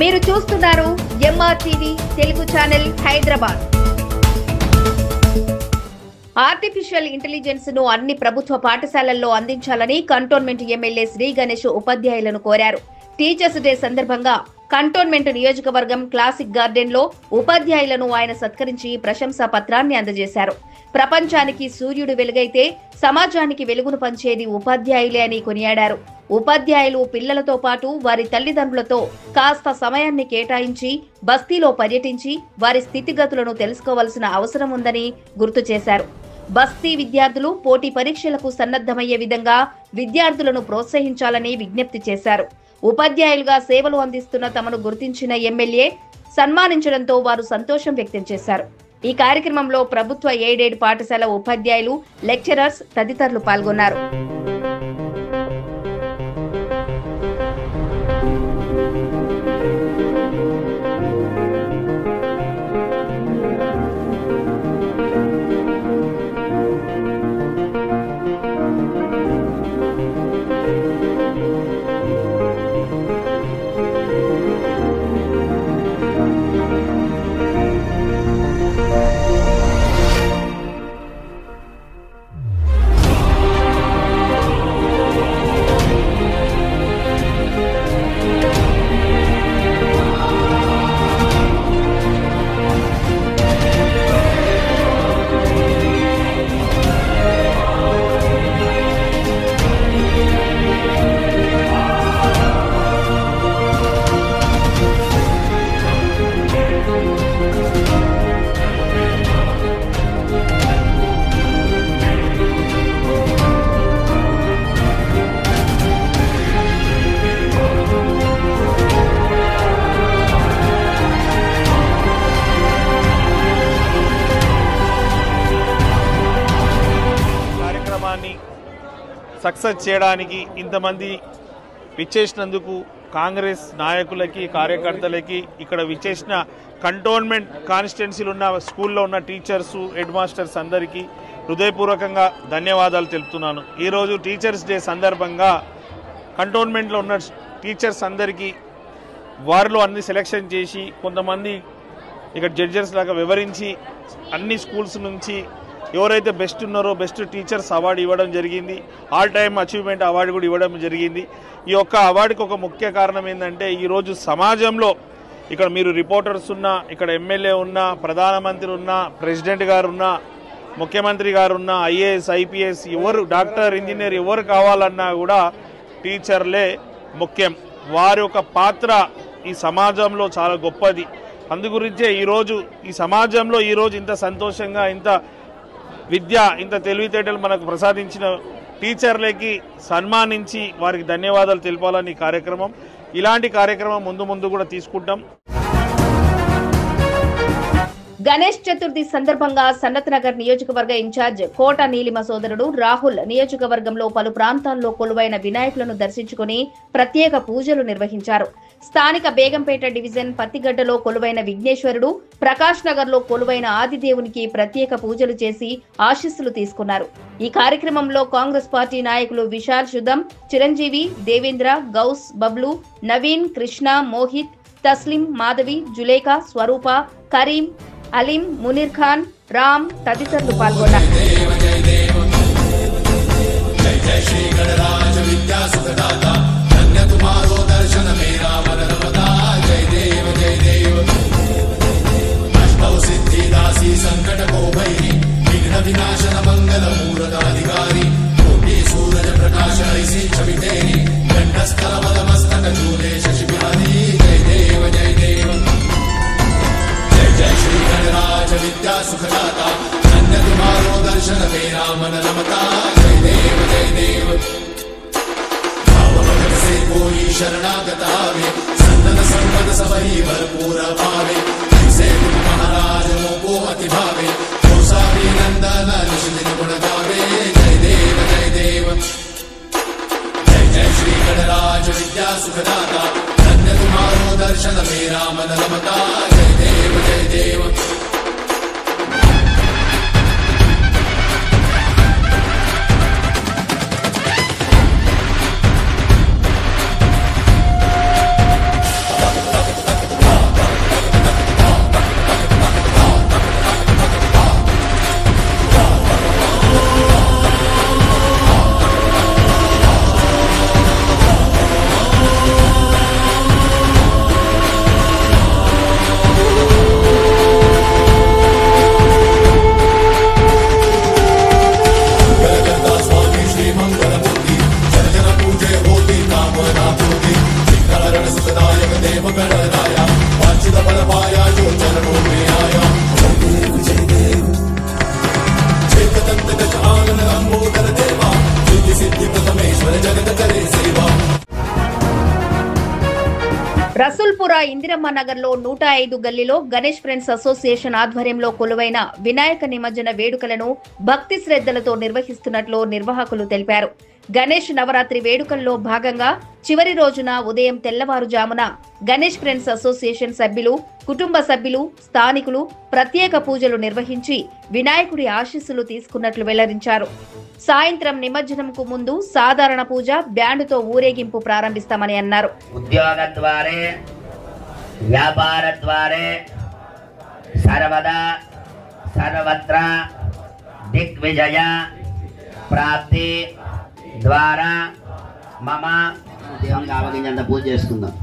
మీరు చూస్తున్నారు ఎంఆర్టీవీ Telugu channel Hyderabad. Artificial intelligence ను అన్ని ప్రభుత్వ పాఠశాలల్లో అందించాలని కంటోన్మెంట్ ఎమ్మెల్యే శ్రీ గణేష్ ఉపాధ్యాయులను కోరారు. టీచర్స్ డే సందర్భంగా కంటోన్మెంట్ నియోజకవర్గం క్లాసిక్ గార్డెన్ లో ఉపాధ్యాయులను ఆయన సత్కరించి ప్రశంసా పత్రాన్ని అందజేశారు. ప్రపంచానికి సూర్యుడు వెలుగైతే సమాజానికి వెలుగును పంచేది ఉపాధ్యాయులే అని కొనియాడారు. ఉపాధ్యాయులు పిల్లలతో పాటు వారి తల్లిదండ్రులతో కాస్త సమయాన్ని కేటాయించి బస్తీలో పర్యటించి వారి స్థితిగతులను తెలుసుకోవాల్సిన అవసరం ఉందని గుర్తు చేశారు. బస్తీ విద్యార్థులు పోటీ పరీక్షలకు సన్నద్ధమయ్యే విధంగా విద్యార్థులను ప్రోత్సహించాలని విజ్ఞప్తి చేశారు. ఉపాధ్యాయులుగా సేవలు అందిస్తున్న తమను గుర్తించిన ఎమ్మెల్యే సన్మానించడంతో వారు సంతోషం వ్యక్తం చేశారు. ఈ కార్యక్రమంలో ప్రభుత్వ ఎయిడెడ్ పాఠశాల ఉపాధ్యాయులు, లెక్చరర్స్ తదితరులు పాల్గొన్నారు. సక్సెస్ చేయడానికి ఇంతమంది విచ్చేసినందుకు కాంగ్రెస్ నాయకులకి, కార్యకర్తలకి, ఇక్కడ విచ్చేసిన కంటోన్మెంట్ కాన్స్టిట్యున్సీలో ఉన్న స్కూల్లో ఉన్న టీచర్స్, హెడ్ మాస్టర్స్ అందరికీ హృదయపూర్వకంగా ధన్యవాదాలు తెలుపుతున్నాను. ఈరోజు టీచర్స్ డే సందర్భంగా కంటోన్మెంట్లో ఉన్న టీచర్స్ అందరికీ వారిలో అన్ని సెలెక్షన్ చేసి కొంతమంది ఇక్కడ జడ్జెస్ లాగా వివరించి అన్ని స్కూల్స్ నుంచి ఎవరైతే బెస్ట్ ఉన్నారో బెస్ట్ టీచర్స్ అవార్డు ఇవ్వడం జరిగింది. ఆల్ టైమ్ అచీవ్మెంట్ అవార్డు కూడా ఇవ్వడం జరిగింది. ఈ యొక్క అవార్డుకి ఒక ముఖ్య కారణం ఏంటంటే ఈరోజు సమాజంలో ఇక్కడ మీరు రిపోర్టర్స్ ఉన్నా, ఇక్కడ ఎమ్మెల్యే ఉన్నా, ప్రధానమంత్రి ఉన్నా, ప్రెసిడెంట్ గారు ఉన్నా, ముఖ్యమంత్రి గారు ఉన్నా, ఐఏఎస్, ఐపీఎస్ ఎవరు, డాక్టర్, ఇంజనీర్ ఎవరు కావాలన్నా కూడా టీచర్లే ముఖ్యం. వారి యొక్క పాత్ర ఈ సమాజంలో చాలా గొప్పది. అందుగురించే ఈరోజు ఈ సమాజంలో ఈరోజు ఇంత సంతోషంగా, ఇంత విద్య, ఇంత తెలివితేటలు మనకు ప్రసాదించిన టీచర్లకి సన్మానించి వారికి ధన్యవాదాలు తెలపాలని కార్యక్రమం. ఇలాంటి కార్యక్రమం ముందు కూడా తీసుకుంటాం. గణేష్ చతుర్థి సందర్భంగా సనత్ నగర్ నియోజకవర్గ ఇన్ఛార్జ్ కోట నీలిమ సోదరుడు రాహుల్ నియోజకవర్గంలో పలు ప్రాంతాల్లో కొలువైన వినాయకులను దర్శించుకుని ప్రత్యేక పూజలు నిర్వహించారు. స్థానిక బేగంపేట డివిజన్ పత్తిగడ్డలో కొలువైన విఘ్నేశ్వరుడు, ప్రకాష్ నగర్ లో కొలువైన ఆదిదేవునికి ప్రత్యేక పూజలు చేసి ఆశీస్సులు తీసుకున్నారు. ఈ కార్యక్రమంలో కాంగ్రెస్ పార్టీ నాయకులు విశాల్, శుధం, చిరంజీవి, దేవేంద్ర, గౌస్, బబ్లు, నవీన్, కృష్ణ, మోహిత్, తస్లిం, మాధవి, జులేఖా, స్వరూప, కరీం, అలీం, మునీర్ ఖాన్, రామ్ తదితరులు పాల్గొన్నారు. शरणागत आवे सन्नत संपद सबही भरपूर भावे ऐसे तुम महाराज मोको अति भावे गोसावी नंदन निशिदिन गुण गावे जय देव जय जय श्री गणराज विद्या सुखदाता धन्य तुम्हारो दर्शन मेरा मन रमता जय देव महेश्वर जगत करे सेवा। రసూల్పుర ఇందిరమ్మ నగర్ లో 105 గల్లీలో గణేష్ ఫ్రెండ్స్ అసోసియేషన్ ఆధ్వర్యంలో కొలువైన వినాయక నిమజ్జన వేడుకలను భక్తి శ్రద్ధలతో నిర్వహిస్తున్నట్లు నిర్వాహకులు తెలిపారు. గణేష్ నవరాత్రి వేడుకల్లో భాగంగా చివరి రోజున ఉదయం తెల్లవారుజామున గణేష్ ఫ్రెండ్స్ అసోసియేషన్ సభ్యులు, కుటుంబ సభ్యులు, స్థానికులు ప్రత్యేక పూజలు నిర్వహించి వినాయకుడి ఆశీస్సులు తీసుకున్నట్లు వెల్లడించారు. సాయంత్రం నిమజ్జనంకు ముందు సాధారణ పూజ, బ్యాండుతో ఊరేగింపు ప్రారంభిస్తామని అన్నారు. ఉద్యోగ ద్వారే, వ్యాపార ద్వారే సర్వదా సర్వత్ర దిగ్విజయ ప్రాప్తి ద్వారా మమ దేవునికి ఆవగించంత పూజ చేసుకుందాం.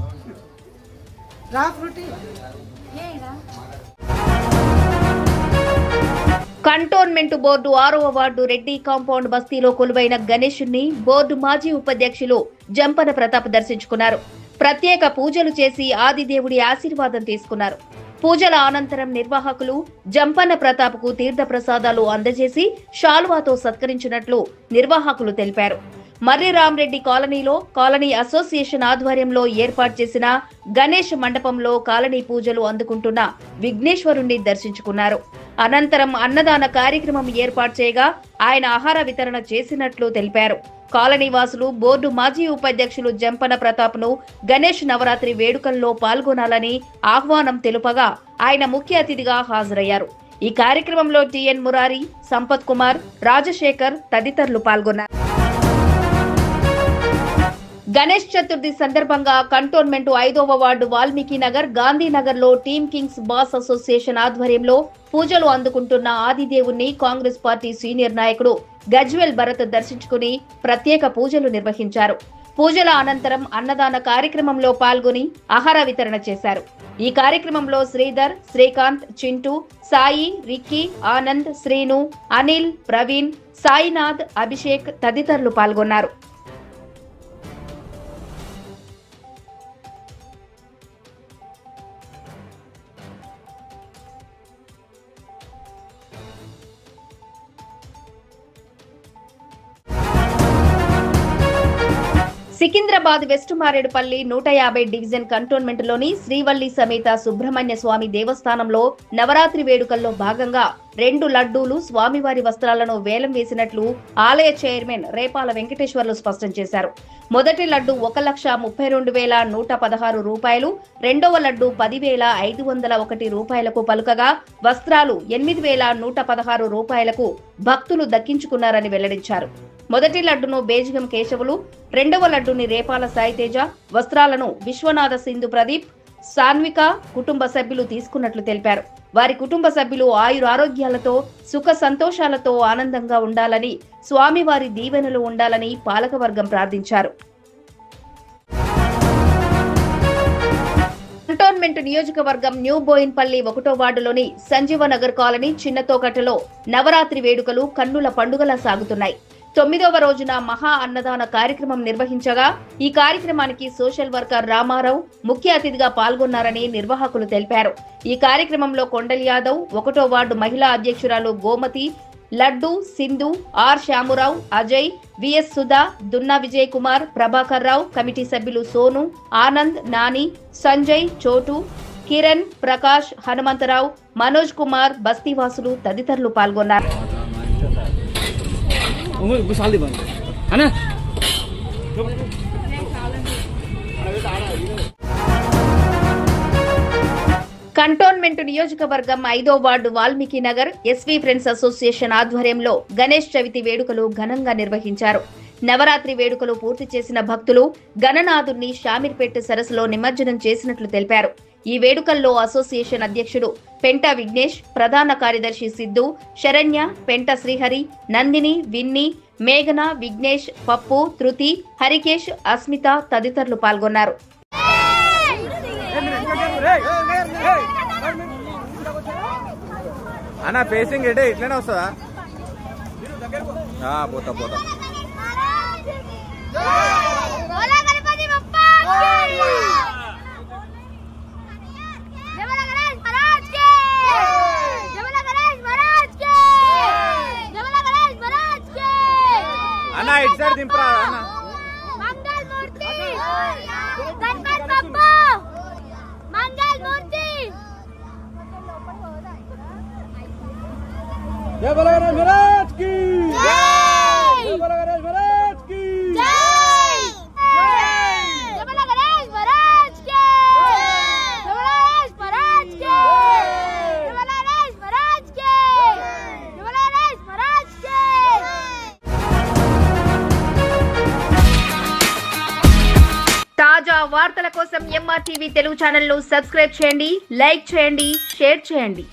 కంటోన్మెంట్ బోర్డు 6వ వార్డు రెడ్డి కాంపౌండ్ బస్తీలో కొలువైన గణేశుణ్ణి బోర్డు మాజీ ఉపాధ్యక్షులు జంపన ప్రతాప్ దర్శించుకున్నారు. ప్రత్యేక పూజలు చేసి ఆదిదేవుడి ఆశీర్వాదం తీసుకున్నారు. పూజల అనంతరం నిర్వాహకులు జంపన్న ప్రతాప్ కు తీర్థ ప్రసాదాలు అందజేసి శాలువాతో సత్కరించినట్లు నిర్వాహకులు తెలిపారు. మర్రి రామరెడ్డి కాలనీలో కాలనీ అసోసియేషన్ ఆధ్వర్యంలో ఏర్పాటు చేసిన గణేష్ మండపంలో కాలనీ పూజలు అందుకుంటున్న విఘ్నేశ్వరుణ్ణి దర్శించుకున్నారు. అనంతరం అన్నదాన కార్యక్రమం ఏర్పాటు చేయగా ఆయన ఆహార వితరణ చేసినట్లు తెలిపారు. కాలనీ వాసులు బోర్డు మాజీ ఉపాధ్యక్షులు జంపన ప్రతాప్ ను గణేష్ నవరాత్రి వేడుకల్లో పాల్గొనాలని ఆహ్వానం తెలుపగా ఆయన ముఖ్య అతిథిగా హాజరయ్యారు. ఈ కార్యక్రమంలో టిఎన్ మురారి, సంపత్ కుమార్, రాజశేఖర్ తదితరులు పాల్గొన్నారు. గణేష్ చతుర్థి సందర్భంగా కంటోన్మెంట్ 5వ వార్డు వాల్మీకి నగర్, గాంధీనగర్ లో టీమ్ కింగ్స్ బాస్ అసోసియేషన్ ఆధ్వర్యంలో పూజలు అందుకుంటున్న ఆదిదేవుణ్ణి కాంగ్రెస్ పార్టీ సీనియర్ నాయకుడు గజ్వెల్ భరత్ దర్శించుకుని ప్రత్యేక పూజలు నిర్వహించారు. పూజల అనంతరం అన్నదాన కార్యక్రమంలో పాల్గొని ఆహార వితరణ చేశారు. ఈ కార్యక్రమంలో శ్రీధర్, శ్రీకాంత్, చింటూ, సాయి, రిక్కీ, ఆనంద్, శ్రీను, అనిల్, ప్రవీణ్, సాయినాథ్, అభిషేక్ తదితరులు పాల్గొన్నారు. Secunderabad west Marredpally 150 division cantonment లోని శ్రీవల్లి సమేత సుబ్రహ్మణ్య స్వామి దేవస్థానంలో నవరాత్రి వేడుకల్లో భాగంగా 2 లడ్డూలు స్వామివారి వస్త్రాలను వేలం వేసినట్లు ఆలయ చైర్మన్ రేపాల వెంకటేశ్వర్లు స్పష్టం చేశారు. మొదటి లడ్డు 1,32,116 రూపాయలు, రెండవ లడ్డు 10,501 రూపాయలకు పలుకగా వస్త్రాలు 8,116 రూపాయలకు భక్తులు దక్కించుకున్నారని వెల్లడించారు. మొదటి లడ్డును బేజిగం కేశవులు, రెండవ లడ్డుని రేపాల సాయితేజ, వస్త్రాలను విశ్వనాథ సింధు ప్రదీప్, సాన్విక కుటుంబ సభ్యులు తీసుకున్నట్లు తెలిపారు. వారి కుటుంబ సభ్యులు ఆయురారోగ్యాలతో సుఖ సంతోషాలతో ఆనందంగా ఉండాలని, స్వామివారి దీవెనలు ఉండాలని పాలకవర్గం ప్రార్థించారు. కంటోన్మెంట్ నియోజకవర్గం న్యూ బోయిన్పల్లి 1వ వార్డులోని సంజీవనగర్ కాలనీ చిన్నతోకటలో నవరాత్రి వేడుకలు కన్నుల పండుగలా సాగుతున్నాయి. 9వ రోజున మహా అన్నదాన కార్యక్రమం నిర్వహించగా ఈ కార్యక్రమానికి సోషల్ వర్కర్ రామారావు ముఖ్య అతిథిగా పాల్గొన్నారని నిర్వాహకులు తెలిపారు. ఈ కార్యక్రమంలో కొండల్ యాదవ్, 1వ వార్డు మహిళా అధ్యక్షురాలు Gomathi, Laddu, Sindhu, R Shyamurao, Ajay, VS Sudha, Dunna Vijay Kumar, Prabhakar Rao, committee సభ్యులు సోను, ఆనంద్, నాని, సంజయ్, చోటు, కిరణ్, ప్రకాష్, హనుమంతరావు, మనోజ్ కుమార్, బస్తీవాసులు తదితరులు పాల్గొన్నారు. కంటోన్మెంట్ నియోజకవర్గం 5వ ward Valmiki Nagar SV friends association ఆధ్వర్యంలో గణేష్ చవితి వేడుకలు ఘనంగా నిర్వహించారు. నవరాత్రి వేడుకలు పూర్తి చేసిన భక్తులు గణనాథుణ్ణి షామీర్పేట్ సరస్సులో నిమజ్జనం చేసినట్లు తెలిపారు. ఈ వేడుకల్లో అసోసియేషన్ అధ్యక్షుడు పెంట విఘ్నేష్, ప్రధాన కార్యదర్శి సిద్ధు, శరణ్య, పెంట శ్రీహరి, నందిని, విన్ని, మేఘన, విఘ్నేష్, పప్పు, ధృతి, హరికేష్, అస్మిత తదితరులు పాల్గొన్నారు. అన్న ఫేసింగ్ ఎటే ఇట్లనే వస్తుందా? పోతా పోతా. అన్న ఇటు సైడ్ దింపరా అన్న. जय बोलो गणेश महाराज की जय बोलो गणेश महाराज की जय जय बोलो गणेश महाराज की जय बोलो गणेश महाराज की जय बोलो गणेश महाराज की जय बोलो गणेश महाराज की। తాజా వార్తల కోసం MRTV తెలుగు ఛానల్ ను సబ్స్క్రైబ్ చేయండి, లైక్ చేయండి, షేర్ చేయండి.